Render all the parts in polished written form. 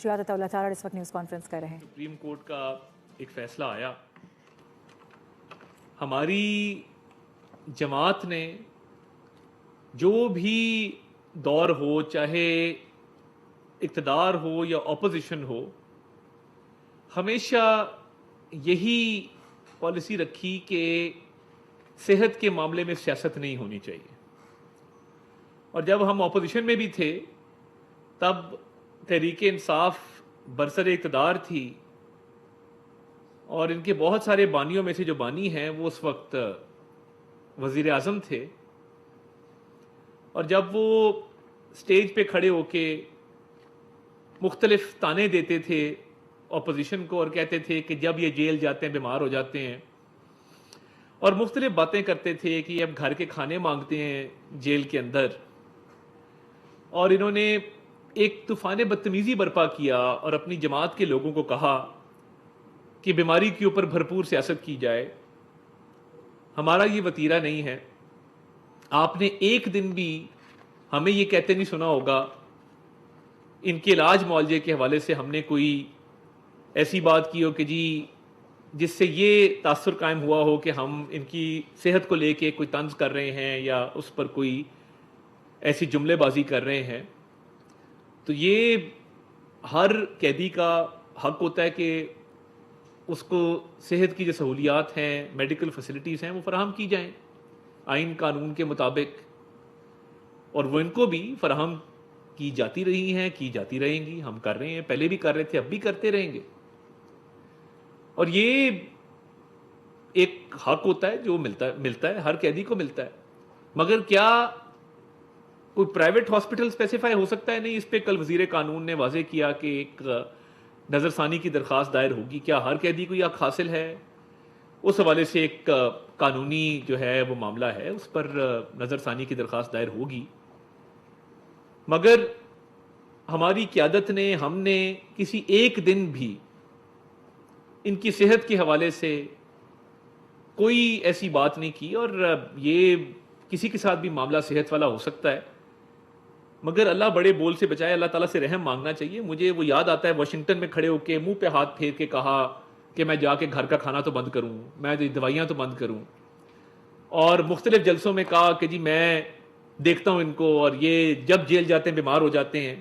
نشریات عطا اللہ تعالی اس وقت نیوز کانفرنس کر رہے ہیں. سپریم کورٹ کا ایک فیصلہ آیا. ہماری جماعت نے جو بھی دور ہو، چاہے اقتدار ہو یا اپوزیشن ہو، ہمیشہ یہی پالیسی رکھی کہ صحت کے معاملے میں سیاست نہیں ہونی چاہیے. اور جب ہم اپوزیشن میں بھی تھے تب تحریک انصاف برسر اقتدار تھی، اور ان کے بہت سارے بانیوں میں سے جو بانی ہیں وہ اس وقت وزیر اعظم تھے. اور جب وہ سٹیج پہ کھڑے ہو کے مختلف تانے دیتے تھے اپوزیشن کو اور کہتے تھے کہ جب یہ جیل جاتے ہیں بیمار ہو جاتے ہیں، اور مختلف باتیں کرتے تھے کہ اب گھر کے کھانے مانگتے ہیں جیل کے اندر، اور انہوں نے ایک طوفان بدتمیزی برپا کیا اور اپنی جماعت کے لوگوں کو کہا کہ بیماری کے اوپر بھرپور سیاست کی جائے. ہمارا یہ وتیرہ نہیں ہے. آپ نے ایک دن بھی ہمیں یہ کہتے نہیں سنا ہوگا ان کے علاج معالجے کے حوالے سے ہم نے کوئی ایسی بات کی ہو کہ جی جس سے یہ تاثر قائم ہوا ہو کہ ہم ان کی صحت کو لے کے کوئی طنز کر رہے ہیں یا اس پر کوئی ایسی جملے بازی کر رہے ہیں. تو یہ ہر قیدی کا حق ہوتا ہے کہ اس کو صحت کی جو سہولیات ہیں، میڈیکل فیسلٹیز ہیں، وہ فراہم کی جائیں آئین قانون کے مطابق، اور وہ ان کو بھی فراہم کی جاتی رہی ہیں، کی جاتی رہیں گی. ہم کر رہے ہیں، پہلے بھی کر رہے تھے، اب بھی کرتے رہیں گے. اور یہ ایک حق ہوتا ہے جو ملتا ہے ہر قیدی کو ملتا ہے. مگر کیا کوئی پرائیویٹ ہاسپٹل اسپیسیفائی ہو سکتا ہے؟ نہیں. اس پہ کل وزیر قانون نے واضح کیا کہ ایک نظر ثانی کی درخواست دائر ہوگی. کیا ہر قیدی کو یہ حق حاصل ہے؟ اس حوالے سے ایک قانونی جو ہے وہ معاملہ ہے، اس پر نظر ثانی کی درخواست دائر ہوگی. مگر ہماری قیادت نے، ہم نے کسی ایک دن بھی ان کی صحت کے حوالے سے کوئی ایسی بات نہیں کی. اور یہ کسی کے ساتھ بھی معاملہ صحت والا ہو سکتا ہے، مگر اللہ بڑے بول سے بچائے. اللہ تعالیٰ سے رحم مانگنا چاہیے. مجھے وہ یاد آتا ہے واشنگٹن میں کھڑے ہو کے منہ پہ ہاتھ پھیر کے کہا کہ میں جا کے گھر کا کھانا تو بند کروں، میں دوائیاں تو بند کروں. اور مختلف جلسوں میں کہا کہ جی میں دیکھتا ہوں ان کو، اور یہ جب جیل جاتے ہیں بیمار ہو جاتے ہیں.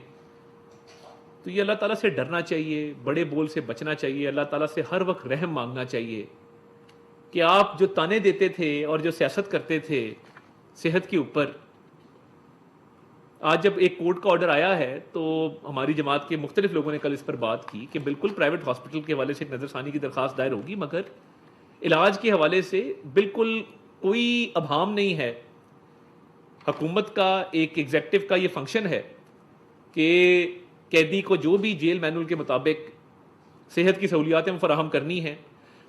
تو یہ اللہ تعالیٰ سے ڈرنا چاہیے، بڑے بول سے بچنا چاہیے، اللہ تعالیٰ سے ہر وقت رحم مانگنا چاہیے کہ آپ جو تانے دیتے تھے اور جو سیاست کرتے تھے صحت کے اوپر، آج جب ایک کورٹ کا آرڈر آیا ہے تو ہماری جماعت کے مختلف لوگوں نے کل اس پر بات کی کہ بالکل پرائیویٹ ہاسپٹل کے حوالے سے ایک نظر ثانی کی درخواست دائر ہوگی، مگر علاج کے حوالے سے بالکل کوئی ابہام نہیں ہے. حکومت کا ایک ایگزیکٹو کا یہ فنکشن ہے کہ قیدی کو جو بھی جیل مینول کے مطابق صحت کی سہولیات ہیں وہ فراہم کرنی ہیں.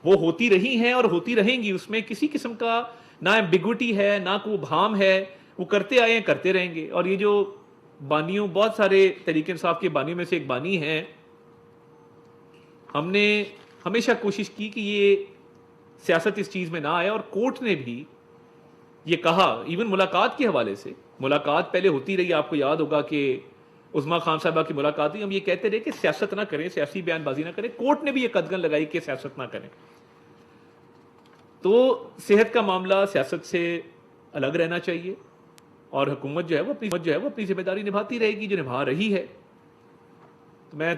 وہ ہوتی رہی ہیں اور ہوتی رہیں گی. اس میں کسی قسم کا نہ ایمبیگوٹی ہے، نہ کوئی ابہام ہے. وہ کرتے آئے ہیں، کرتے رہیں گے. اور یہ جو بانیوں، بہت سارے تحریک انصاف کے بانیوں میں سے ایک بانی ہیں، ہم نے ہمیشہ کوشش کی کہ یہ سیاست اس چیز میں نہ آئے. اور کورٹ نے بھی یہ کہا، ایون ملاقات کے حوالے سے، ملاقات پہلے ہوتی رہی، آپ کو یاد ہوگا کہ عظمیٰ خان صاحبہ کی ملاقات ہوئی. ہم یہ کہتے رہے کہ سیاست نہ کریں، سیاسی بیان بازی نہ کریں. کورٹ نے بھی یہ قدغن لگائی کہ سیاست نہ کریں. تو صحت کا معاملہ سیاست سے الگ رہنا چاہیے، اور حکومت جو ہے وہ اپنی ذمہ داری نبھاتی رہے گی جو نبھا رہی ہے. تو میں